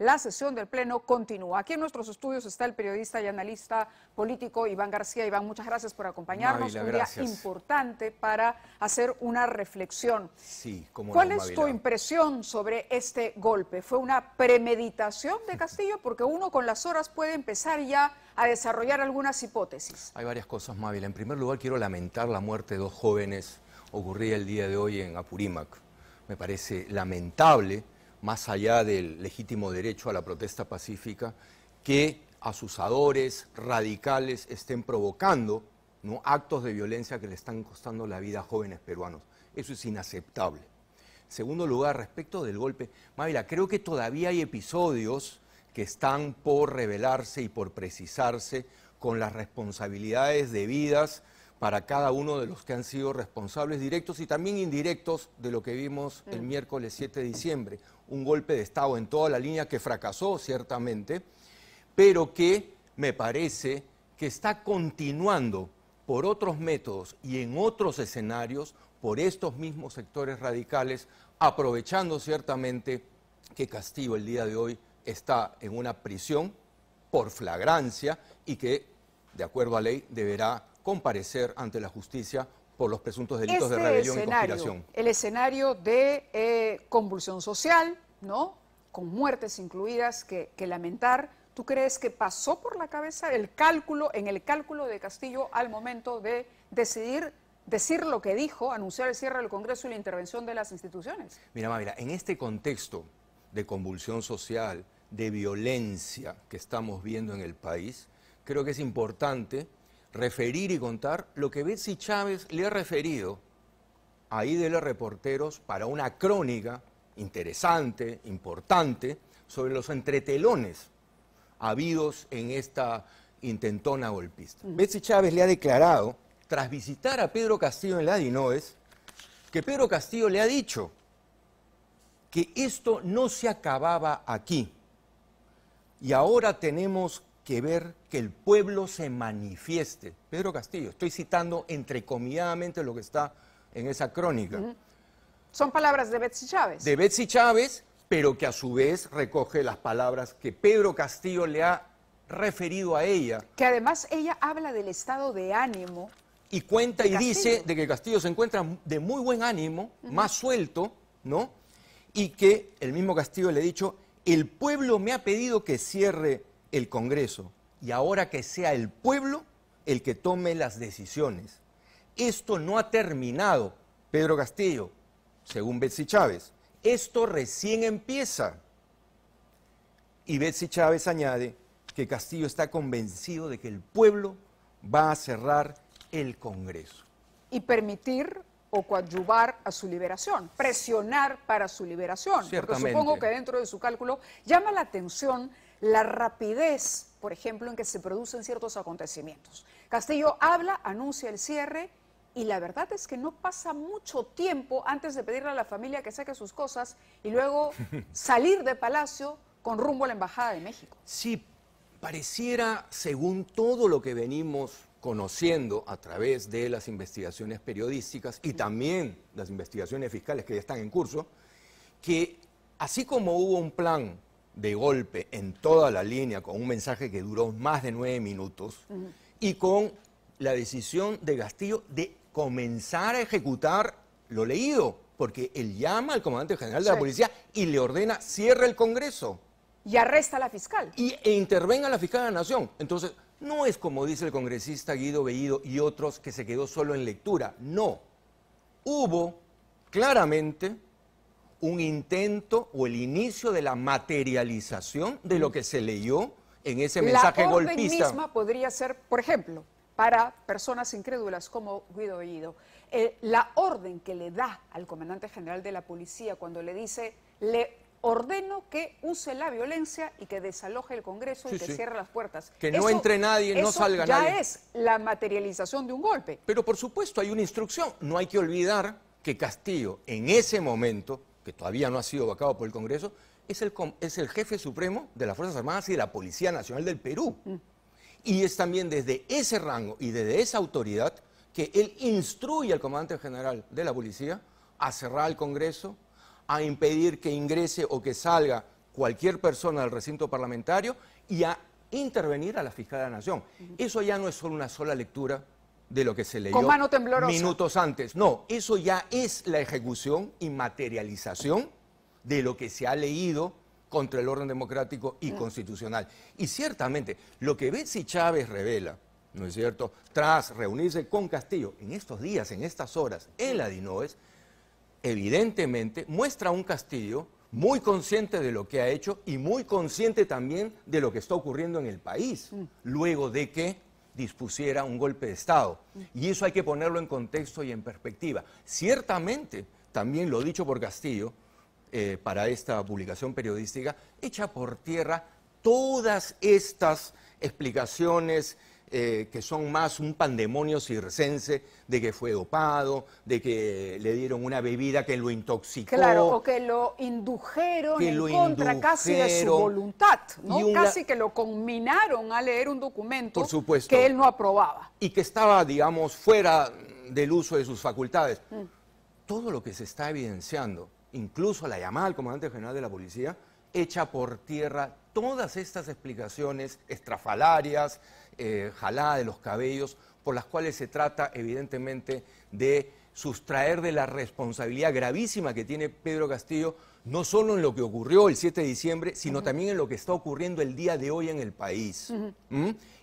la sesión del Pleno continúa. Aquí en nuestros estudios está el periodista y analista político Iván García. Iván, muchas gracias por acompañarnos. Mávila, un gracias. día importante para hacer una reflexión. Sí, cómo ¿Cuál no, es tu Mávila? impresión sobre este golpe? ¿Fue una premeditación de Castillo? Porque uno con las horas puede empezar ya a desarrollar algunas hipótesis. Hay varias cosas, Mávila. En primer lugar, quiero lamentar la muerte de 2 jóvenes ocurrida el día de hoy en Apurímac. Me parece lamentable, más allá del legítimo derecho a la protesta pacífica, que asusadores radicales estén provocando, ¿no?, actos de violencia que le están costando la vida a jóvenes peruanos. Eso es inaceptable. En segundo lugar, respecto del golpe, Mávila, creo que todavía hay episodios que están por revelarse y por precisarse con las responsabilidades debidas para cada uno de los que han sido responsables directos y también indirectos de lo que vimos el miércoles 7 de diciembre. Un golpe de Estado en toda la línea que fracasó, ciertamente, pero que me parece que está continuando por otros métodos y en otros escenarios por estos mismos sectores radicales, aprovechando ciertamente que Castillo el día de hoy está en una prisión por flagrancia y que, de acuerdo a ley, deberá comparecer ante la justicia por los presuntos delitos de rebelión y conspiración. El escenario de convulsión social, ¿no?, con muertes incluidas que lamentar. ¿Tú crees que pasó por la cabeza en el cálculo de Castillo al momento de decir lo que dijo, anunciar el cierre del Congreso y la intervención de las instituciones? Mira, Mávila, en este contexto de convulsión social, de violencia que estamos viendo en el país, creo que es importante referir y contar lo que Betsy Chávez le ha referido a IDL Reporteros para una crónica interesante, importante, sobre los entretelones habidos en esta intentona golpista. Betsy Chávez le ha declarado, tras visitar a Pedro Castillo en la Dinoes, que Pedro Castillo le ha dicho que esto no se acababa aquí y ahora tenemos que ver que el pueblo se manifieste. Pedro Castillo, estoy citando entrecomilladamente lo que está en esa crónica. Son palabras de Betsy Chávez. De Betsy Chávez, pero que a su vez recoge las palabras que Pedro Castillo le ha referido a ella. Que además ella habla del estado de ánimo. Y cuenta y Castillo dice de que Castillo se encuentra de muy buen ánimo, más suelto, ¿no? Y que el mismo Castillo le ha dicho, el pueblo me ha pedido que cierre el Congreso y ahora que sea el pueblo el que tome las decisiones. Esto no ha terminado, Pedro Castillo, según Betsy Chávez. Esto recién empieza. Y Betsy Chávez añade que Castillo está convencido de que el pueblo va a cerrar el Congreso. Y permitir o coadyuvar a su liberación, presionar para su liberación. Ciertamente. Porque supongo que dentro de su cálculo llama la atención la rapidez, por ejemplo, en que se producen ciertos acontecimientos. Castillo habla, anuncia el cierre y la verdad es que no pasa mucho tiempo antes de pedirle a la familia que saque sus cosas y luego salir de Palacio con rumbo a la Embajada de México. Sí, pareciera, según todo lo que venimos conociendo a través de las investigaciones periodísticas y también las investigaciones fiscales que ya están en curso, que así como hubo un plan de golpe en toda la línea con un mensaje que duró más de 9 minutos y con la decisión de Castillo de comenzar a ejecutar lo leído, porque él llama al comandante general de la policía y le ordena cierre el Congreso. Y arresta a la fiscal. E intervenga la fiscal de la Nación. Entonces, no es como dice el congresista Guido Bellido y otros que se quedó solo en lectura. No. Hubo claramente un intento o el inicio de la materialización de lo que se leyó en ese mensaje golpista. La orden misma podría ser, por ejemplo, para personas incrédulas como Guido Bellido, la orden que le da al comandante general de la policía cuando le dice, le ordeno que use la violencia y que desaloje el Congreso y que cierre las puertas. Que no entre nadie, no salga nadie. Ya es la materialización de un golpe. Pero por supuesto hay una instrucción. No hay que olvidar que Castillo en ese momento, que todavía no ha sido vacado por el Congreso, es el jefe supremo de las Fuerzas Armadas y de la Policía Nacional del Perú. Y es también desde ese rango y desde esa autoridad que él instruye al comandante general de la policía a cerrar el Congreso, a impedir que ingrese o que salga cualquier persona del recinto parlamentario y a intervenir a la fiscal de la Nación. Eso ya no es solo una sola lectura de lo que se leyó con mano temblorosa minutos antes. No, eso ya es la ejecución y materialización de lo que se ha leído contra el orden democrático y constitucional. Y ciertamente, lo que Betsy Chávez revela, ¿no es cierto?, tras reunirse con Castillo en estos días, en estas horas, en la DINOES, evidentemente muestra un Castillo muy consciente de lo que ha hecho y muy consciente también de lo que está ocurriendo en el país, luego de que dispusiera un golpe de Estado. Y eso hay que ponerlo en contexto y en perspectiva. Ciertamente, también lo dicho por Castillo, para esta publicación periodística, echa por tierra todas estas explicaciones que son más un pandemonio circense de que fue dopado, de que le dieron una bebida que lo intoxicó. Claro, o que lo indujeron en contra casi de su voluntad, ¿no? Casi que lo conminaron a leer un documento, por supuesto, que él no aprobaba. Y que estaba, digamos, fuera del uso de sus facultades. Todo lo que se está evidenciando, incluso la llamada al comandante general de la policía, echa por tierra todas estas explicaciones estrafalarias, jalada de los cabellos, por las cuales se trata evidentemente de sustraer de la responsabilidad gravísima que tiene Pedro Castillo, no solo en lo que ocurrió el 7 de diciembre, sino también en lo que está ocurriendo el día de hoy en el país.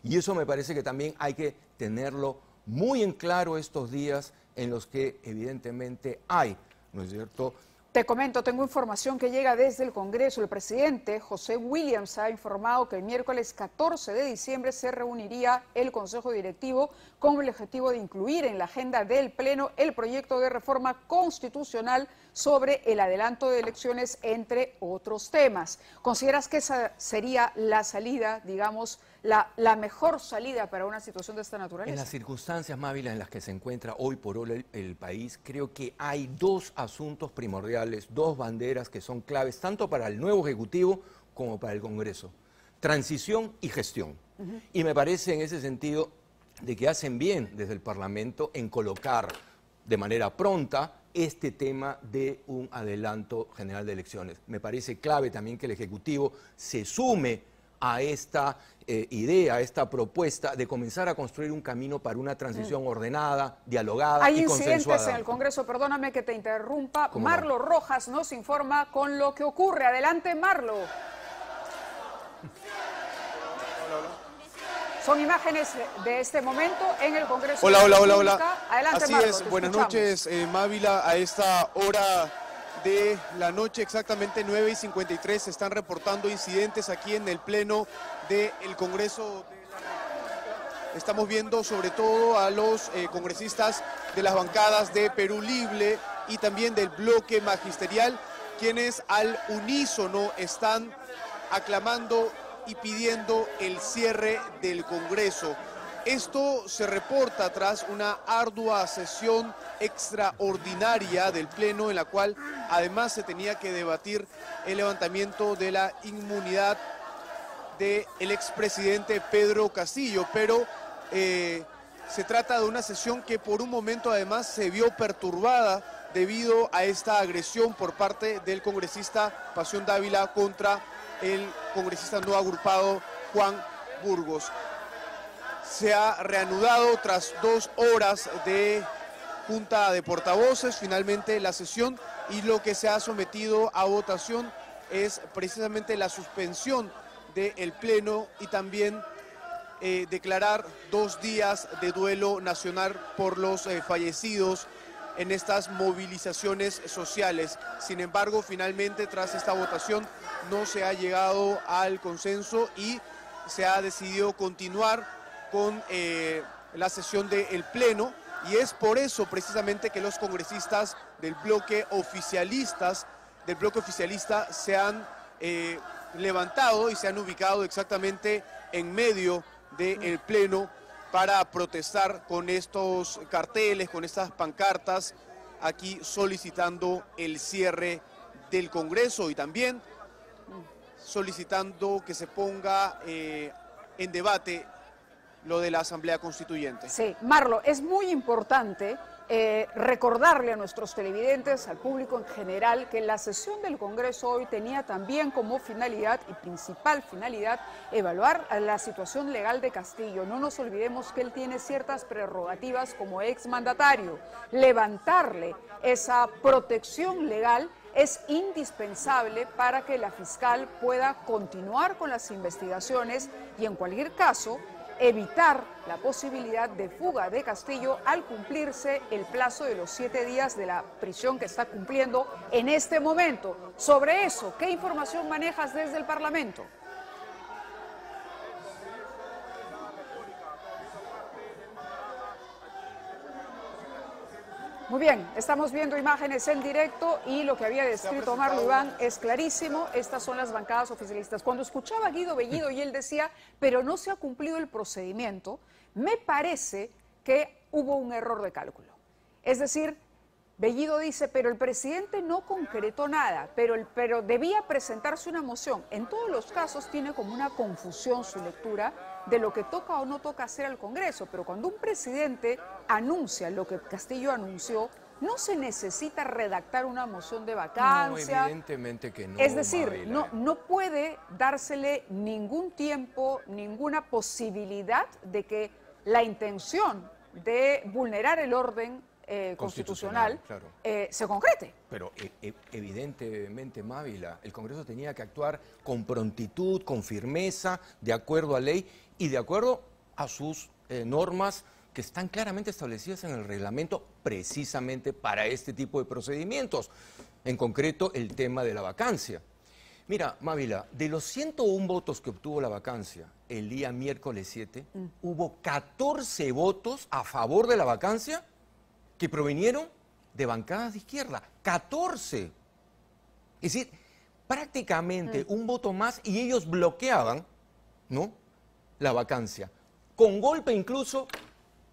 Y eso me parece que también hay que tenerlo muy en claro estos días en los que evidentemente hay, ¿no es cierto?, te comento, tengo información que llega desde el Congreso. El presidente José Williams ha informado que el miércoles 14 de diciembre se reuniría el Consejo Directivo con el objetivo de incluir en la agenda del Pleno el proyecto de reforma constitucional sobre el adelanto de elecciones, entre otros temas. ¿Consideras que esa sería la salida, digamos, la mejor salida para una situación de esta naturaleza? En las circunstancias, Mávila, en las que se encuentra hoy por hoy el país, creo que hay dos asuntos primordiales, dos banderas que son claves, tanto para el nuevo Ejecutivo como para el Congreso. Transición y gestión. Y me parece en ese sentido de que hacen bien desde el Parlamento en colocar de manera pronta este tema de un adelanto general de elecciones. Me parece clave también que el Ejecutivo se sume a esta idea, a esta propuesta de comenzar a construir un camino para una transición ordenada, dialogada y consensuada. Hay incidentes en el Congreso, perdóname que te interrumpa. Marlo Rojas nos informa con lo que ocurre. Adelante, Marlo. Son imágenes de este momento en el Congreso. Hola. Adelante, así Marlo, es, buenas noches, Mávila. A esta hora de la noche, exactamente 9:53, se están reportando incidentes aquí en el Pleno del Congreso de la República. Estamos viendo sobre todo a los congresistas de las bancadas de Perú Libre y también del bloque magisterial, quienes al unísono están aclamando y pidiendo el cierre del Congreso. Esto se reporta tras una ardua sesión extraordinaria del Pleno, en la cual además se tenía que debatir el levantamiento de la inmunidad del expresidente Pedro Castillo, pero se trata de una sesión que por un momento además se vio perturbada debido a esta agresión por parte del congresista Pasión Dávila contra el congresista no agrupado Juan Burgos. Se ha reanudado tras 2 horas de junta de portavoces finalmente la sesión, y lo que se ha sometido a votación es precisamente la suspensión del Pleno y también declarar 2 días de duelo nacional por los fallecidos en estas movilizaciones sociales. Sin embargo, finalmente, tras esta votación, no se ha llegado al consenso y se ha decidido continuar con la sesión del Pleno, y es por eso precisamente que los congresistas del bloque oficialista se han levantado y se han ubicado exactamente en medio del Pleno para protestar con estos carteles, con estas pancartas, aquí solicitando el cierre del Congreso y también solicitando que se ponga en debate lo de la Asamblea Constituyente. Sí, Marlo, es muy importante recordarle a nuestros televidentes, al público en general, que la sesión del Congreso hoy tenía también como finalidad y principal finalidad evaluar la situación legal de Castillo. No nos olvidemos que él tiene ciertas prerrogativas como exmandatario. Levantarle esa protección legal es indispensable para que la fiscal pueda continuar con las investigaciones y, en cualquier caso, evitar la posibilidad de fuga de Castillo al cumplirse el plazo de los 7 días de la prisión que está cumpliendo en este momento. Sobre eso, ¿qué información manejas desde el Parlamento? Muy bien, estamos viendo imágenes en directo y lo que había descrito Marlo Iván es clarísimo. Estas son las bancadas oficialistas. Cuando escuchaba a Guido Bellido y él decía, pero no se ha cumplido el procedimiento, me parece que hubo un error de cálculo. Es decir, Bellido dice, pero el presidente no concretó nada, pero debía presentarse una moción. En todos los casos tiene como una confusión su lectura de lo que toca o no toca hacer al Congreso, pero cuando un presidente anuncia lo que Castillo anunció, no se necesita redactar una moción de vacancia. No, evidentemente que no. Es decir, no puede dársele ningún tiempo, ninguna posibilidad de que la intención de vulnerar el orden constitucional claro, se concrete. Pero evidentemente, Mávila, el Congreso tenía que actuar con prontitud, con firmeza, de acuerdo a ley y de acuerdo a sus normas que están claramente establecidas en el reglamento precisamente para este tipo de procedimientos, en concreto el tema de la vacancia. Mira, Mávila, de los 101 votos que obtuvo la vacancia el día miércoles 7, hubo 14 votos a favor de la vacancia que provinieron de bancadas de izquierda. 14. Es decir, prácticamente un voto más y ellos bloqueaban, ¿no?, la vacancia. Con golpe incluso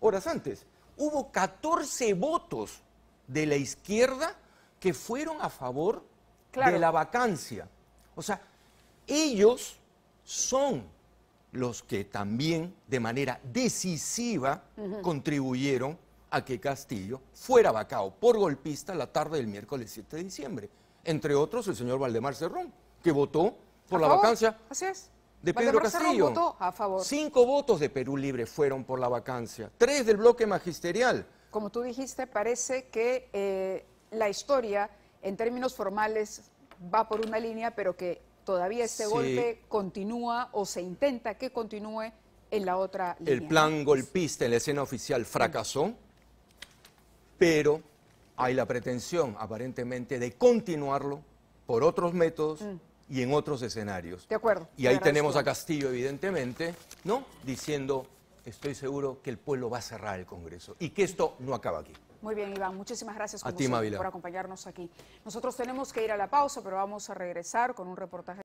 horas antes. Hubo 14 votos de la izquierda que fueron a favor de la vacancia. O sea, ellos son los que también de manera decisiva contribuyeron a que Castillo fuera vacado por golpista la tarde del miércoles 7 de diciembre. Entre otros, el señor Valdemar Cerrón, que votó por la vacancia de Pedro Castillo. Votó a favor. 5 votos de Perú Libre fueron por la vacancia, 3 del bloque magisterial. Como tú dijiste, parece que la historia, en términos formales, va por una línea, pero que todavía este golpe continúa o se intenta que continúe en la otra línea. El plan golpista en la escena oficial fracasó, pero hay la pretensión, aparentemente, de continuarlo por otros métodos y en otros escenarios. De acuerdo. Y ahí tenemos a Castillo, evidentemente, ¿no?, diciendo, estoy seguro que el pueblo va a cerrar el Congreso y que esto no acaba aquí. Muy bien, Iván. Muchísimas gracias a ti, Mávila, por acompañarnos aquí. Nosotros tenemos que ir a la pausa, pero vamos a regresar con un reportaje.